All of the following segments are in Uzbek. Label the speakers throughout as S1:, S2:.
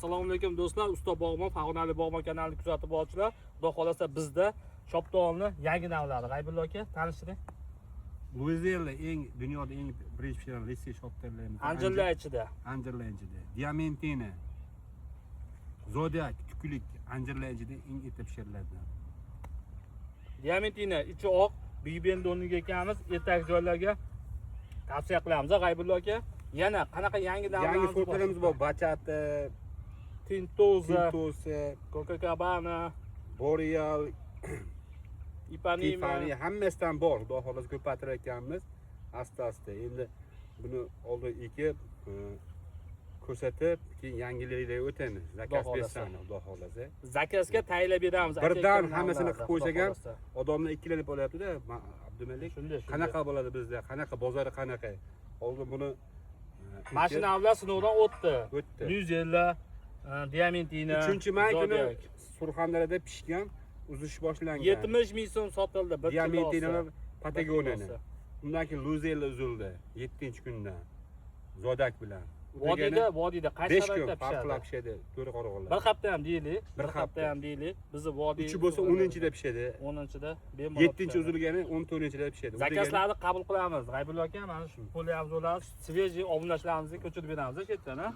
S1: Assalomu alaykum do'stlar, Usta Bog'bon, Farg'onali Bog'bon kanalini kuzatib boruvchilar. Xudo xolasa bizda Shoptonni yangi navlari. G'aybulla aka, tanishtiring.
S2: Louisville dunyoda eng birinchi pishirgan lessiy shopterlarimiz.
S1: Anjirlar ichida.
S2: Anjirlar ichida. Diamantina, Zodiac, tukulik anjirlar ichida eng erta pishiriladigan.
S1: Diamantina ichi oq, Bibendonniga ekanmiz, ertak joylarga tavsiya qilamiz. G'aybulla aka, yana qanaqa yangi navlarimiz
S2: Yangi sortlarimiz bor. Bachata,
S1: Tintoza,
S2: Tintosa,
S1: Coca-Cabana,
S2: Boreal,
S1: Ipanema.
S2: Tiffany hammasidan bor. Xudo xolasa ko'paytirayotganmiz. Asta-asta. Endi buni oldin ekib, ko'rsatib, keyin yangiliklarga o'tamiz. Zakaz bersangiz, Xudo xolasa.
S1: Zakazga tayinlab beramiz.
S2: Birdan hammasini qilib qo'ysagan odamlar ikkilanib olyapti-da. Abdumalik, qanaqa bo'ladi bizda? Qanaqa bozori qanaqa? Oldin buni
S1: Mashinavlar sinovdan o'tdi.
S2: O'tdi.
S1: Lyuzella, Diamantina,
S2: 3-may kuni Surxondaryoda pishgan, uzish boshlangan.
S1: 70 ming so'm sotildi bir
S2: Diamantinalar Patagoniyadan. Undan keyin Lyuzella uzildi 7-kunda. Zodak bilan.
S1: Vodiyda qaysi
S2: 5 kun
S1: sharoitda
S2: farqlab
S1: pishadi?
S2: pishadi. To'g'ri qo'rg'onlar.
S1: Bir hafta ham deylik,
S2: Bir
S1: bir hafta ham deylik. Bizni vodiy
S2: 3 bo'lsa 10-da pishadi.
S1: 10-da bemalol.
S2: 7-chi uzilgani 14-da pishadi.
S1: Zakazlarni qabul qilamiz. G'aybulla aka, mana shu polyavzolar, svejiy obunachilarimizni ko'chirib beramiz chetdan, ha?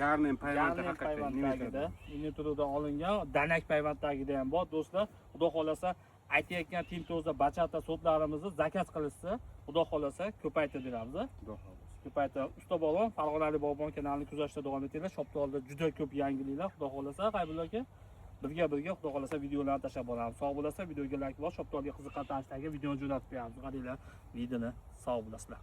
S2: Garnin payvanda
S1: Garnin
S2: haqiqatan
S1: payvandagida, Inetrudan olingan, Danak payvandagida ham bor do'stlar. Xudo xolasa aytayotgan Tintoza, Bachata sortlarimizni zakaz qilishsa, Xudo xolasa ko'paytirib beramiz, ha?
S2: Xudo xolasa.
S1: Ko'paytirib. Usta Bog'bon, Farg'onali Bog'bon kanalini kuzatishda davom etinglar. Shoptonda juda ko'p yangiliklar, Xudo xolasa, G'aybulla aka. Birga Xudo xolasa videolarni tashlab boramiz. Sog' bo'lasa videoga like bosib, Shoptonga qiziqqan tanishdagi videoni jo'natib beramiz. Qaranglar, videoni sog' bo'lasizlar.